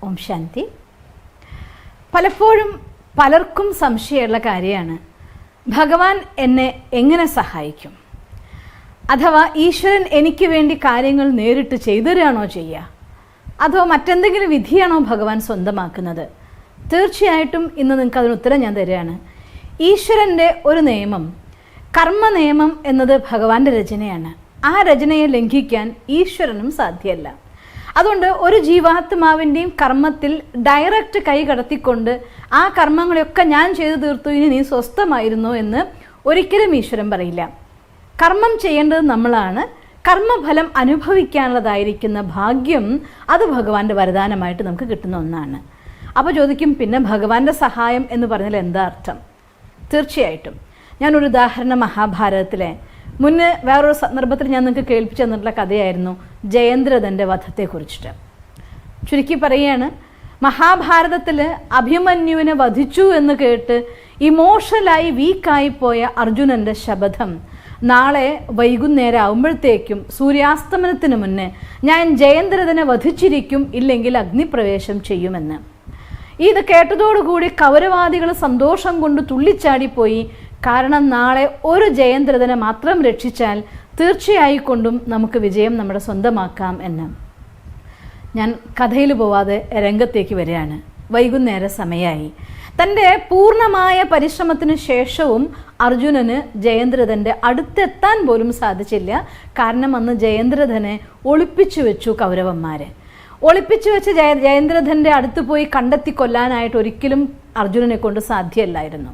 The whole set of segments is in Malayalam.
ഓം ശാന്തി. പലപ്പോഴും പലർക്കും സംശയമുള്ള കാര്യമാണ്, ഭഗവാൻ എന്നെ എങ്ങനെ സഹായിക്കും? അഥവാ ഈശ്വരൻ എനിക്ക് വേണ്ടി കാര്യങ്ങൾ നേരിട്ട് ചെയ്തുതരാണോ ചെയ്യുക, അതോ മറ്റെന്തെങ്കിലും വിധിയാണോ ഭഗവാൻ സ്വന്തമാക്കുന്നത്? തീർച്ചയായിട്ടും ഇന്ന് നിങ്ങൾക്ക് അതിന് ഉത്തരം ഞാൻ തരികയാണ്. ഈശ്വരൻ്റെ ഒരു നിയമം, കർമ്മ നിയമം എന്നത് ഭഗവാന്റെ രചനയാണ്. ആ രചനയെ ലംഘിക്കാൻ ഈശ്വരനും സാധ്യമല്ല. അതുകൊണ്ട് ഒരു ജീവാത്മാവിൻ്റെയും കർമ്മത്തിൽ ഡയറക്റ്റ് കൈ കടത്തിക്കൊണ്ട് ആ കർമ്മങ്ങളെയൊക്കെ ഞാൻ ചെയ്തു തീർത്തു, ഇനി നീ സ്വസ്ഥമായിരുന്നു എന്ന് ഒരിക്കലും ഈശ്വരൻ പറയില്ല. കർമ്മം ചെയ്യേണ്ടത് നമ്മളാണ്. കർമ്മഫലം അനുഭവിക്കാനുള്ളതായിരിക്കുന്ന ഭാഗ്യം അത് ഭഗവാന്റെ വരദാനമായിട്ട് നമുക്ക് കിട്ടുന്ന ഒന്നാണ്. അപ്പോൾ ചോദിക്കും, പിന്നെ ഭഗവാന്റെ സഹായം എന്ന് പറഞ്ഞാൽ എന്താ അർത്ഥം? തീർച്ചയായിട്ടും ഞാനൊരു ഉദാഹരണം, മഹാഭാരതത്തിലെ മുന്നേ വേറൊരു സന്ദർഭത്തിൽ ഞാൻ നിങ്ങൾക്ക് കേൾപ്പിച്ചു തന്നിട്ടുള്ള കഥയായിരുന്നു ജയദ്രഥൻ്റെ വധത്തെക്കുറിച്ചിട്ട്. ചുരുക്കി പറയുകയാണ്, മഹാഭാരതത്തിൽ അഭിമന്യുവിനെ വധിച്ചു എന്ന് കേട്ട് ഇമോഷണലായി വീക്കായി പോയ അർജുനൻ്റെ ശപഥം, നാളെ വൈകുന്നേരം ആകുമ്പോഴത്തേക്കും സൂര്യാസ്തമനത്തിന് മുന്നേ ഞാൻ ജയദ്രഥനെ വധിച്ചിരിക്കും, ഇല്ലെങ്കിൽ അഗ്നിപ്രവേശം ചെയ്യുമെന്ന്. ഇത് കേട്ടതോടുകൂടി കൗരവാദികൾ സന്തോഷം കൊണ്ട് തുള്ളിച്ചാടിപ്പോയി. കാരണം നാളെ ഒരു ജയദ്രഥനെ മാത്രം രക്ഷിച്ചാൽ തീർച്ചയായിക്കൊണ്ടും നമുക്ക് വിജയം നമ്മുടെ സ്വന്തമാക്കാം എന്ന്. ഞാൻ കഥയിൽ പോവാതെ രംഗത്തേക്ക് വരികയാണ്. വൈകുന്നേര സമയമായി. തൻ്റെ പൂർണ്ണമായ പരിശ്രമത്തിന് ശേഷവും അർജുനന് ജയദ്രഥൻ്റെ അടുത്തെത്താൻ പോലും സാധിച്ചില്ല. കാരണം അന്ന് ജയദ്രഥനെ ഒളിപ്പിച്ചു വെച്ചു കൗരവന്മാർ. ഒളിപ്പിച്ചു വെച്ച് ജയദ്രഥൻ്റെ അടുത്ത് പോയി കണ്ടെത്തി കൊല്ലാനായിട്ട് ഒരിക്കലും അർജുനനെ കൊണ്ട് സാധ്യമല്ലായിരുന്നു.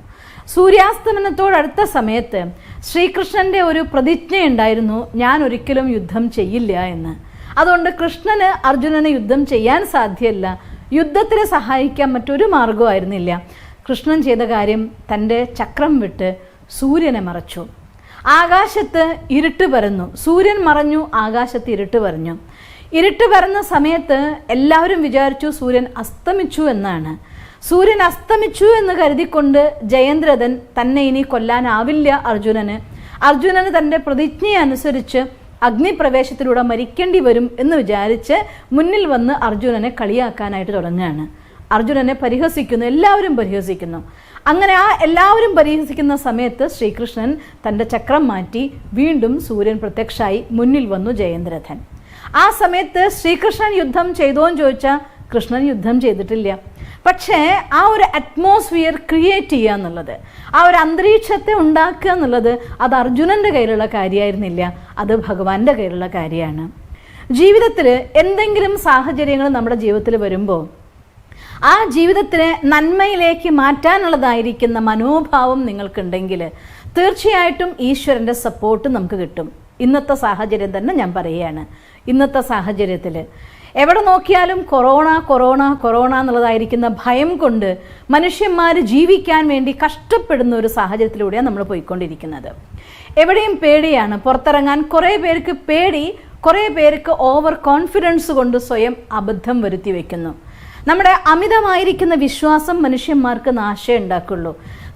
സൂര്യാസ്തമനത്തോടടുത്ത സമയത്ത് ശ്രീകൃഷ്ണൻ്റെ ഒരു പ്രതിജ്ഞയുണ്ടായിരുന്നു, ഞാൻ ഒരിക്കലും യുദ്ധം ചെയ്യില്ല എന്ന്. അതുകൊണ്ട് കൃഷ്ണന് അർജുനനെ യുദ്ധം ചെയ്യാൻ സാധ്യമല്ല. യുദ്ധത്തിന് സഹായിക്കാൻ മറ്റൊരു മാർഗമായിരുന്നില്ല. കൃഷ്ണൻ ചെയ്ത കാര്യം, തൻ്റെ ചക്രം വിട്ട് സൂര്യനെ മറച്ചു. ആകാശത്ത് ഇരുട്ട് പരന്നു. സൂര്യൻ മറഞ്ഞു, ആകാശത്ത് ഇരുട്ട് പരഞ്ഞു. ഇരുട്ട് പരന്ന സമയത്ത് എല്ലാവരും വിചാരിച്ചു സൂര്യൻ അസ്തമിച്ചു എന്നാണ്. സൂര്യൻ അസ്തമിച്ചു എന്ന് കരുതിക്കൊണ്ട് ജയദ്രഥൻ തന്നെ ഇനി കൊല്ലാനാവില്ല അർജുനന് തൻ്റെ പ്രതിജ്ഞയനുസരിച്ച് അഗ്നിപ്രവേശത്തിലൂടെ മരിക്കേണ്ടി വരും എന്ന് വിചാരിച്ച് മുന്നിൽ വന്ന് അർജുനനെ കളിയാക്കാനായിട്ട് തുടങ്ങുകയാണ്. അർജുനനെ പരിഹസിക്കുന്നു, എല്ലാവരും പരിഹസിക്കുന്നു. അങ്ങനെ ആ എല്ലാവരും പരിഹസിക്കുന്ന സമയത്ത് ശ്രീകൃഷ്ണൻ തൻ്റെ ചക്രം മാറ്റി വീണ്ടും സൂര്യൻ പ്രത്യക്ഷമായി മുന്നിൽ വന്നു ജയദ്രഥൻ. ആ സമയത്ത് ശ്രീകൃഷ്ണൻ യുദ്ധം ചെയ്തോന്ന് ചോദിച്ചാൽ കൃഷ്ണൻ യുദ്ധം ചെയ്തിട്ടില്ല. പക്ഷേ ആ ഒരു അറ്റ്മോസ്ഫിയർ ക്രിയേറ്റ് ചെയ്യുക എന്നുള്ളത്, ആ ഒരു അന്തരീക്ഷത്തെ ഉണ്ടാക്കുക എന്നുള്ളത് അത് അർജുനൻ്റെ കയ്യിലുള്ള കാര്യമായിരുന്നില്ല, അത് ഭഗവാന്റെ കയ്യിലുള്ള കാര്യമാണ്. ജീവിതത്തിൽ എന്തെങ്കിലും സാഹചര്യങ്ങൾ നമ്മുടെ ജീവിതത്തിൽ വരുമ്പോൾ ആ ജീവിതത്തിനെ നന്മയിലേക്ക് മാറ്റാനുള്ളതായിരിക്കുന്ന മനോഭാവം നിങ്ങൾക്കുണ്ടെങ്കിൽ തീർച്ചയായിട്ടും ഈശ്വരൻ്റെ സപ്പോർട്ട് നമുക്ക് കിട്ടും. ഇന്നത്തെ സാഹചര്യം തന്നെ ഞാൻ പറയുകയാണ്. ഇന്നത്തെ സാഹചര്യത്തിൽ എവിടെ നോക്കിയാലും കൊറോണ കൊറോണ കൊറോണ എന്നുള്ളതായിരിക്കുന്ന ഭയം കൊണ്ട് മനുഷ്യന്മാർ ജീവിക്കാൻ വേണ്ടി കഷ്ടപ്പെടുന്ന ഒരു സാഹചര്യത്തിലൂടെയാണ് നമ്മൾ പോയിക്കൊണ്ടിരിക്കുന്നത്. എവിടെയും പേടിയാണ്, പുറത്തിറങ്ങാൻ കുറേ പേർക്ക് പേടി, കുറേ പേർക്ക് ഓവർ കോൺഫിഡൻസ് കൊണ്ട് സ്വയം അബദ്ധം വരുത്തി വയ്ക്കുന്നു. നമ്മുടെ അമിതമായിരിക്കുന്ന വിശ്വാസം മനുഷ്യന്മാർക്ക് നാശം ഉണ്ടാക്കുള്ളൂ.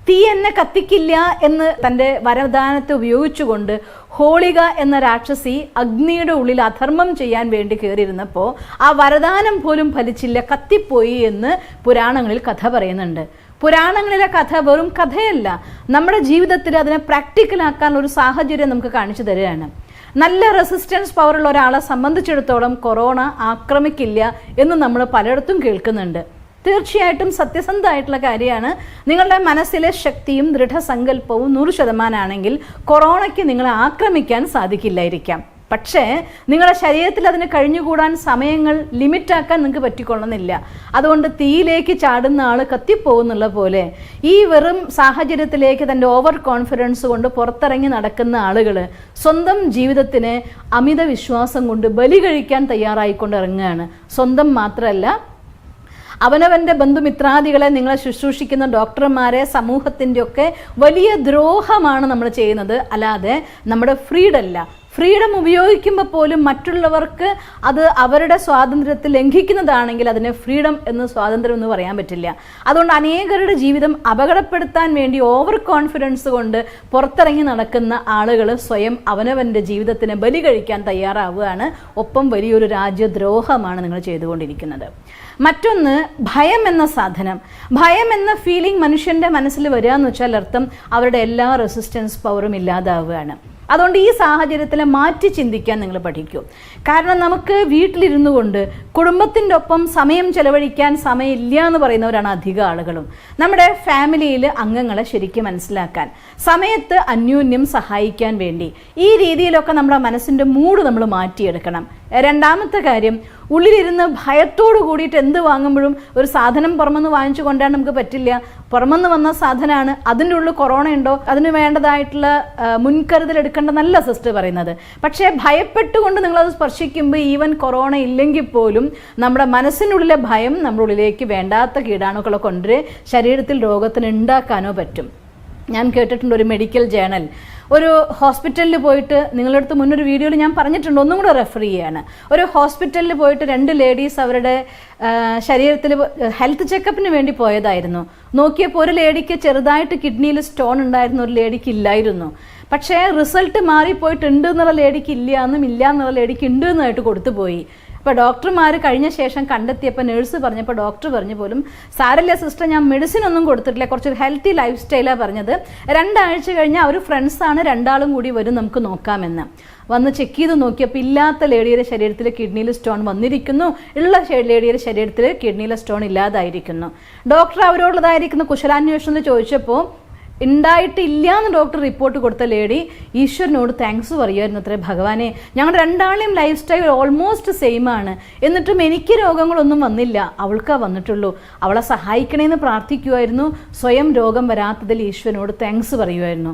തീ എന്നെ കത്തിക്കില്ല എന്ന് തൻ്റെ വരദാനത്തെ ഉപയോഗിച്ചുകൊണ്ട് ഹോളിക എന്ന രാക്ഷസി അഗ്നിയുടെ ഉള്ളിൽ അധർമ്മം ചെയ്യാൻ വേണ്ടി കയറിയിരുന്നപ്പോൾ ആ വരദാനം പോലും ഫലിച്ചില്ല, കത്തിപ്പോയി എന്ന് പുരാണങ്ങളിൽ കഥ പറയുന്നുണ്ട്. പുരാണങ്ങളിലെ കഥ വെറും കഥയല്ല, നമ്മുടെ ജീവിതത്തിൽ അതിനെ പ്രാക്ടിക്കലാക്കാൻ ഒരു സാഹചര്യം നമുക്ക് കാണിച്ചു തരികയാണ്. നല്ല റെസിസ്റ്റൻസ് പവറുള്ള ഒരാളെ സംബന്ധിച്ചിടത്തോളം കൊറോണ ആക്രമിക്കില്ല എന്ന് നമ്മൾ പലയിടത്തും കേൾക്കുന്നുണ്ട്. തീർച്ചയായിട്ടും സത്യസന്ധമായിട്ടുള്ള കാര്യമാണ്. നിങ്ങളുടെ മനസ്സിലെ ശക്തിയും ദൃഢസങ്കല്പവും 100% ആണെങ്കിൽ കൊറോണയ്ക്ക് നിങ്ങളെ ആക്രമിക്കാൻ സാധിക്കില്ലായിരിക്കാം. പക്ഷേ നിങ്ങളുടെ ശരീരത്തിൽ അതിന് കഴിഞ്ഞുകൂടാൻ സമയങ്ങൾ ലിമിറ്റാക്കാൻ നിങ്ങൾക്ക് പറ്റിക്കൊള്ളുന്നില്ല. അതുകൊണ്ട് തീയിലേക്ക് ചാടുന്ന ആൾ കത്തിപ്പോകുന്നുള്ള പോലെ ഈ വെറും സാഹചര്യത്തിലേക്ക് തൻ്റെ ഓവർ കോൺഫിഡൻസ് കൊണ്ട് പുറത്തിറങ്ങി നടക്കുന്ന ആളുകൾ സ്വന്തം ജീവിതത്തിന് അമിത വിശ്വാസം കൊണ്ട് ബലി കഴിക്കാൻ തയ്യാറായിക്കൊണ്ട് ഇറങ്ങുകയാണ്. സ്വന്തം മാത്രമല്ല, അവനവൻ്റെ ബന്ധുമിത്രാദികളെ, നിങ്ങളെ ശുശ്രൂഷിക്കുന്ന ഡോക്ടർമാരെ, സമൂഹത്തിൻ്റെ ഒക്കെ വലിയ ദ്രോഹമാണ് നമ്മൾ ചെയ്യുന്നത്. അല്ലാതെ നമ്മുടെ ഫ്രീഡല്ല. ഫ്രീഡം ഉപയോഗിക്കുമ്പോൾ പോലും മറ്റുള്ളവർക്ക് അത് അവരുടെ സ്വാതന്ത്ര്യത്തെ ലംഘിക്കുന്നതാണെങ്കിൽ അതിനെ ഫ്രീഡം എന്ന് സ്വാതന്ത്ര്യം എന്ന് പറയാൻ പറ്റില്ല. അതുകൊണ്ട് അനേകരുടെ ജീവിതം അപകടപ്പെടുത്താൻ വേണ്ടി ഓവർ കോൺഫിഡൻസ് കൊണ്ട് പുറത്തിറങ്ങി നടക്കുന്ന ആളുകൾ സ്വയം അവനവൻ്റെ ജീവിതത്തിന് ബലി കഴിക്കാൻ തയ്യാറാവുകയാണ്. ഒപ്പം വലിയൊരു രാജ്യദ്രോഹമാണ് നിങ്ങൾ ചെയ്തുകൊണ്ടിരിക്കുന്നത്. മറ്റൊന്ന്, ഭയം എന്ന സാധനം. ഭയം എന്ന ഫീലിംഗ് മനുഷ്യൻ്റെ മനസ്സിൽ വരിക എന്ന് വെച്ചാൽ അർത്ഥം അവരുടെ എല്ലാ റെസിസ്റ്റൻസ് പവറും ഇല്ലാതാവുകയാണ്. അതുകൊണ്ട് ഈ സാഹചര്യത്തിൽ മാറ്റി ചിന്തിക്കാൻ നിങ്ങൾ പഠിക്കൂ. കാരണം നമുക്ക് വീട്ടിലിരുന്നു കൊണ്ട് കുടുംബത്തിൻ്റെ ഒപ്പം സമയം ചെലവഴിക്കാൻ സമയമില്ല എന്ന് പറയുന്നവരാണ് അധിക ആളുകളും. നമ്മുടെ ഫാമിലിയിൽ അംഗങ്ങളെ ശരിക്കും മനസ്സിലാക്കാൻ, സമയത്ത് അന്യോന്യം സഹായിക്കാൻ വേണ്ടി ഈ രീതിയിലൊക്കെ നമ്മുടെ മനസ്സിൻ്റെ മൂഡ് നമ്മൾ മാറ്റിയെടുക്കണം. രണ്ടാമത്തെ കാര്യം, ഉള്ളിലിരുന്ന് ഭയത്തോട് കൂടിയിട്ട് എന്ത് വാങ്ങുമ്പോഴും ഒരു സാധനം പുറമെന്ന് വാങ്ങിച്ചു കൊണ്ടാണ് നമുക്ക് പറ്റില്ല. പുറമെന്ന് വന്ന സാധനമാണ്, അതിൻ്റെ ഉള്ളിൽ കൊറോണ ഉണ്ടോ, അതിന് വേണ്ടതായിട്ടുള്ള മുൻകരുതൽ എടുക്കേണ്ടതല്ല സിസ്റ്റർ പറയുന്നത്. പക്ഷേ ഭയപ്പെട്ടുകൊണ്ട് നിങ്ങളത് സ്പർശിക്കുമ്പോൾ ഈവൻ കൊറോണ ഇല്ലെങ്കിൽ പോലും നമ്മുടെ മനസ്സിനുള്ളിലെ ഭയം നമ്മുടെ ഉള്ളിലേക്ക് വേണ്ടാത്ത കീടാണുക്കളെ കൊണ്ട് ശരീരത്തിൽ രോഗത്തിന് ഉണ്ടാക്കാനോ പറ്റും. ഞാൻ കേട്ടിട്ടുണ്ട് ഒരു മെഡിക്കൽ ജേണൽ, ഒരു ഹോസ്പിറ്റലിൽ പോയിട്ട്, നിങ്ങളുടെ അടുത്ത് മുന്നൊരു വീഡിയോയിൽ ഞാൻ പറഞ്ഞിട്ടുണ്ട്, ഒന്നും കൂടെ റെഫർ ചെയ്യാണ്. ഒരു ഹോസ്പിറ്റലിൽ പോയിട്ട് 2 ലേഡീസ് അവരുടെ ശരീരത്തിൽ ഹെൽത്ത് ചെക്കപ്പിന് വേണ്ടി പോയതായിരുന്നു. നോക്കിയപ്പോൾ ഒരു ലേഡിക്ക് ചെറുതായിട്ട് കിഡ്നിയിൽ സ്റ്റോൺ ഉണ്ടായിരുന്നു, ഒരു ലേഡിക്ക് ഇല്ലായിരുന്നു. പക്ഷേ റിസൾട്ട് മാറിപ്പോയിട്ടുണ്ട് എന്നുള്ള ലേഡിക്ക് ഇല്ല എന്നും ഇല്ല എന്നുള്ള ലേഡിക്ക് ഉണ്ട് എന്നായിട്ട് കൊടുത്തു പോയി. അപ്പോൾ ഡോക്ടർമാർ കഴിഞ്ഞ ശേഷം കണ്ടെത്തിയപ്പോൾ നേഴ്സ് പറഞ്ഞപ്പോൾ ഡോക്ടർ പറഞ്ഞു പോലും, സാരല്ല സിസ്റ്റർ, ഞാൻ മെഡിസിൻ ഒന്നും കൊടുത്തിട്ടില്ല, കുറച്ചൊരു ഹെൽത്തി ലൈഫ് സ്റ്റൈലാണ് പറഞ്ഞത്. 2 ആഴ്ച കഴിഞ്ഞാൽ അവർ ഫ്രണ്ട്സാണ്, 2 ആളും കൂടി വരും, നമുക്ക് നോക്കാമെന്ന്. വന്ന് ചെക്ക് ചെയ്ത് നോക്കിയപ്പോൾ ഇല്ലാത്ത ലേഡിയുടെ ശരീരത്തിൽ കിഡ്നിയിൽ സ്റ്റോൺ വന്നിരിക്കുന്നു, ഉള്ള ലേഡിയുടെ ശരീരത്തിൽ കിഡ്നിയിലെ സ്റ്റോൺ ഇല്ലാതായിരിക്കുന്നു. ഡോക്ടർ അവരോടുള്ളതായിരിക്കുന്ന കുശലാന്വേഷണം ചോദിച്ചപ്പോൾ ഉണ്ടായിട്ടില്ല എന്ന് ഡോക്ടർ റിപ്പോർട്ട് കൊടുത്ത ലേഡി ഈശ്വരനോട് താങ്ക്സ് പറയുമായിരുന്നു അത്രേ, ഭഗവാനെ ഞങ്ങളുടെ 2 ആളെയും ലൈഫ് സ്റ്റൈൽ ഓൾമോസ്റ്റ് സെയിം ആണ്, എന്നിട്ടും എനിക്ക് രോഗങ്ങളൊന്നും വന്നില്ല, അവൾക്കാ വന്നിട്ടുള്ളൂ, അവളെ സഹായിക്കണേന്ന് പ്രാർത്ഥിക്കുമായിരുന്നു. സ്വയം രോഗം വരാത്തതിൽ ഈശ്വരനോട് താങ്ക്സ് പറയുമായിരുന്നു.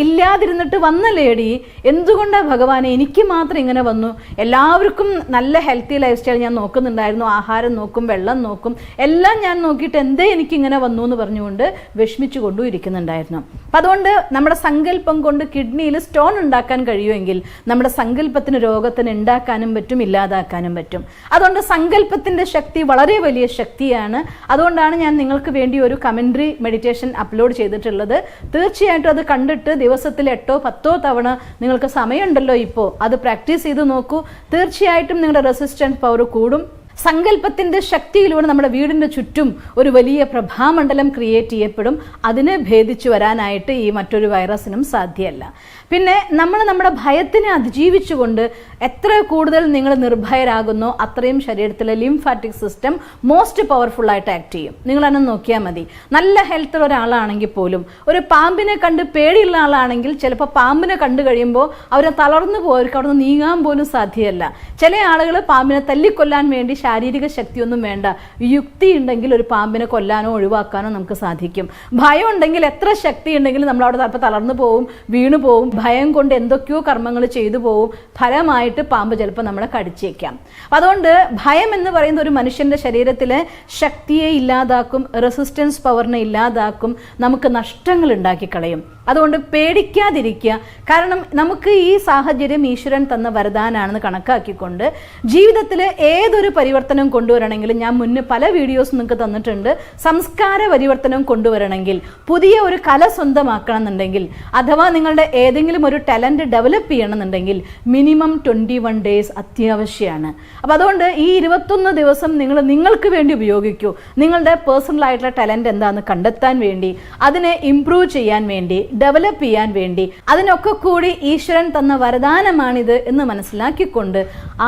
ഇല്ലാതിരുന്നിട്ട് വന്ന ലേഡി എന്തുകൊണ്ടാണ് ഭഗവാനെ എനിക്ക് മാത്രം ഇങ്ങനെ വന്നു, എല്ലാവർക്കും നല്ല ഹെൽത്തി ലൈഫ് സ്റ്റൈൽ ഞാൻ നോക്കുന്നുണ്ടായിരുന്നു, ആഹാരം നോക്കും, വെള്ളം നോക്കും, എല്ലാം ഞാൻ നോക്കിയിട്ട് എന്തേ എനിക്കിങ്ങനെ വന്നു എന്ന് പറഞ്ഞുകൊണ്ട് വിഷമിച്ചു കൊണ്ടും ഇരിക്കുന്നു ഉണ്ടായിരുന്നു. അപ്പം അതുകൊണ്ട് നമ്മുടെ സങ്കല്പം കൊണ്ട് കിഡ്നിയിൽ സ്റ്റോൺ ഉണ്ടാക്കാൻ കഴിയുമെങ്കിൽ നമ്മുടെ സങ്കല്പത്തിന് രോഗത്തിന് ഉണ്ടാക്കാനും പറ്റും, ഇല്ലാതാക്കാനും പറ്റും. അതുകൊണ്ട് സങ്കല്പത്തിൻ്റെ ശക്തി വളരെ വലിയ ശക്തിയാണ്. അതുകൊണ്ടാണ് ഞാൻ നിങ്ങൾക്ക് വേണ്ടി ഒരു കമൻട്രി മെഡിറ്റേഷൻ അപ്ലോഡ് ചെയ്തിട്ടുള്ളത്. തീർച്ചയായിട്ടും അത് കണ്ടിട്ട് ദിവസത്തിൽ 8 10 തവണ നിങ്ങൾക്ക് സമയമുണ്ടല്ലോ ഇപ്പോൾ, അത് പ്രാക്ടീസ് ചെയ്ത് നോക്കൂ. തീർച്ചയായിട്ടും നിങ്ങളുടെ റെസിസ്റ്റൻസ് പവർ കൂടും. സങ്കല്പത്തിൻ്റെ ശക്തിയിലൂടെ നമ്മുടെ വീടിൻ്റെ ചുറ്റും ഒരു വലിയ പ്രഭാമണ്ഡലം ക്രിയേറ്റ് ചെയ്യപ്പെടും. അതിനെ ഭേദിച്ചു വരാനായിട്ട് ഈ മറ്റൊരു വൈറസിനും സാധ്യമല്ല. പിന്നെ നമ്മൾ നമ്മുടെ ഭയത്തിനെ അതിജീവിച്ചുകൊണ്ട് എത്ര കൂടുതൽ നിങ്ങൾ നിർഭയരാകുന്നോ അത്രയും ശരീരത്തിലെ ലിംഫാറ്റിക് സിസ്റ്റം മോസ്റ്റ് പവർഫുള്ളായിട്ട് ആക്ട് ചെയ്യും. നിങ്ങളെന്നെ നോക്കിയാൽ മതി. നല്ല ഹെൽത്തുള്ള ഒരാളാണെങ്കിൽ പോലും ഒരു പാമ്പിനെ കണ്ട് പേടിയുള്ള ആളാണെങ്കിൽ ചിലപ്പോൾ പാമ്പിനെ കണ്ടു കഴിയുമ്പോൾ അവരെ തളർന്നു പോയവർക്ക് അവിടെ നിന്ന് നീങ്ങാൻ പോലും സാധ്യമല്ല. ചില ആളുകൾ പാമ്പിനെ തല്ലിക്കൊല്ലാൻ വേണ്ടി ശാരീരിക ശക്തിയൊന്നും വേണ്ട, യുക്തി ഉണ്ടെങ്കിൽ ഒരു പാമ്പിനെ കൊല്ലാനോ ഒഴിവാക്കാനോ നമുക്ക് സാധിക്കും. ഭയം ഉണ്ടെങ്കിൽ എത്ര ശക്തി ഉണ്ടെങ്കിലും നമ്മൾ അവിടെ ചിലപ്പോൾ തളർന്നു പോവും, വീണു പോവും. ഭയം കൊണ്ട് എന്തൊക്കെയോ കർമ്മങ്ങൾ ചെയ്തു പോവും. ഫലമായിട്ട് പാമ്പ് ചിലപ്പോൾ നമ്മളെ കടിച്ചേക്കാം. അതുകൊണ്ട് ഭയം എന്ന് പറയുന്ന ഒരു മനുഷ്യൻ്റെ ശരീരത്തിലെ ശക്തിയെ ഇല്ലാതാക്കും, റെസിസ്റ്റൻസ് പവറിനെ ഇല്ലാതാക്കും, നമുക്ക് നഷ്ടങ്ങൾ ഉണ്ടാക്കി കളയും. അതുകൊണ്ട് പേടിക്കാതിരിക്കുക. കാരണം നമുക്ക് ഈ സാഹചര്യം ഈശ്വരൻ തന്ന വരദാനാണെന്ന് കണക്കാക്കിക്കൊണ്ട് ജീവിതത്തിൽ ഏതൊരു പരിവർത്തനം കൊണ്ടുവരണമെങ്കിലും, ഞാൻ മുന്നേ പല വീഡിയോസ് നിങ്ങൾക്ക് തന്നിട്ടുണ്ട്, സംസ്കാര പരിവർത്തനം കൊണ്ടുവരണമെങ്കിൽ, പുതിയ ഒരു കല സ്വന്തമാക്കണം എന്നുണ്ടെങ്കിൽ, അഥവാ നിങ്ങളുടെ ഏതെങ്കിലും ഒരു ടാലൻറ്റ് ഡെവലപ്പ് ചെയ്യണമെന്നുണ്ടെങ്കിൽ മിനിമം 21 ഡേയ്സ് അത്യാവശ്യമാണ്. അപ്പോൾ അതുകൊണ്ട് ഈ 21 ദിവസം നിങ്ങൾക്ക് വേണ്ടി ഉപയോഗിക്കൂ. നിങ്ങളുടെ പേഴ്സണൽ ആയിട്ടുള്ള ടാലൻറ്റ് എന്താണെന്ന് കണ്ടെത്താൻ വേണ്ടി, അതിനെ ഇംപ്രൂവ് ചെയ്യാൻ വേണ്ടി, ഡെവലപ്പ് ചെയ്യാൻ വേണ്ടി, അതിനൊക്കെ കൂടി ഈശ്വരൻ തന്ന വരദാനമാണിത് എന്ന് മനസ്സിലാക്കിക്കൊണ്ട്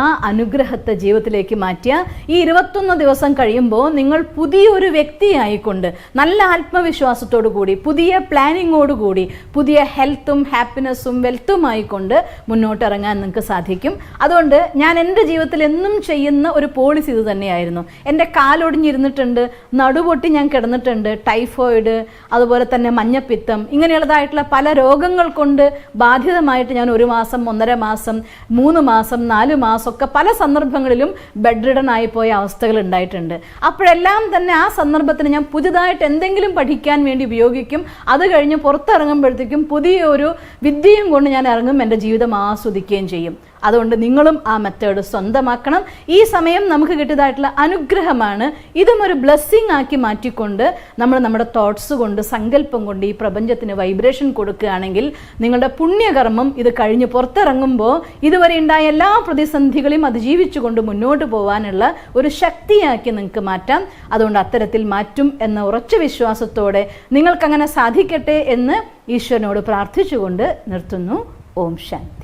ആ അനുഗ്രഹത്തെ ജീവിതത്തിലേക്ക് മാറ്റിയ ഈ 21 ദിവസം കഴിയുമ്പോൾ നിങ്ങൾ പുതിയൊരു വ്യക്തിയായിക്കൊണ്ട് നല്ല ആത്മവിശ്വാസത്തോടു കൂടി, പുതിയ പ്ലാനിങ്ങോടുകൂടി, പുതിയ ഹെൽത്തും ഹാപ്പിനെസ്സും വെൽത്തുമായിക്കൊണ്ട് മുന്നോട്ടിറങ്ങാൻ നിങ്ങൾക്ക് സാധിക്കും. അതുകൊണ്ട് ഞാൻ എൻ്റെ ജീവിതത്തിൽ എന്നും ചെയ്യുന്ന ഒരു പോളിസി ഇത് തന്നെയായിരുന്നു. എൻ്റെ കാലൊടിഞ്ഞിരുന്നിട്ടുണ്ട്, നടുപൊട്ടി ഞാൻ കിടന്നിട്ടുണ്ട്, ടൈഫോയിഡ്, അതുപോലെ തന്നെ മഞ്ഞപ്പിത്തം, ഇങ്ങനെയുള്ളതായിട്ടുള്ള പല രോഗങ്ങൾ കൊണ്ട് ബാധിതമായിട്ട് ഞാൻ 1 മാസം, 1.5 മാസം, 3 മാസം, 4 മാസം ഒക്കെ പല സന്ദർഭങ്ങളിലും ബെഡ് റിഡൻ മണ്ടനായി പോയ അവസ്ഥകൾ ഉണ്ടായിട്ടുണ്ട്. അപ്പോഴെല്ലാം തന്നെ ആ സന്ദർഭത്തിന് ഞാൻ പുതുതായിട്ട് എന്തെങ്കിലും പഠിക്കാൻ വേണ്ടി ഉപയോഗിക്കും. അത് കഴിഞ്ഞ് പുറത്തിറങ്ങുമ്പോഴത്തേക്കും പുതിയൊരു വിദ്യയും കൊണ്ട് ഞാൻ ഇറങ്ങും, എൻ്റെ ജീവിതം ആസ്വദിക്കുകയും ചെയ്യും. അതുകൊണ്ട് നിങ്ങളും ആ മെത്തേഡ് സ്വന്തമാക്കണം. ഈ സമയം നമുക്ക് കിട്ടിയതായിട്ടുള്ള അനുഗ്രഹമാണ്. ഇതും ഒരു ബ്ലെസ്സിങ് ആക്കി മാറ്റിക്കൊണ്ട് നമ്മൾ നമ്മുടെ തോട്ട്സ് കൊണ്ട്, സങ്കല്പം കൊണ്ട് ഈ പ്രപഞ്ചത്തിന് വൈബ്രേഷൻ കൊടുക്കുകയാണെങ്കിൽ നിങ്ങളുടെ പുണ്യകർമ്മം ഇത് കഴിഞ്ഞ് പുറത്തിറങ്ങുമ്പോൾ ഇതുവരെ ഉണ്ടായ എല്ലാ പ്രതിസന്ധികളെയും അതിജീവിച്ചുകൊണ്ട് മുന്നോട്ട് പോകാനുള്ള ഒരു ശക്തിയാക്കി നിങ്ങൾക്ക് മാറ്റാം. അതുകൊണ്ട് അത്തരത്തിൽ മാറ്റും എന്ന ഉറച്ച വിശ്വാസത്തോടെ നിങ്ങൾക്കങ്ങനെ സാധിക്കട്ടെ എന്ന് ഈശ്വരനോട് പ്രാർത്ഥിച്ചുകൊണ്ട് നിർത്തുന്നു. ഓം ശാന്തി.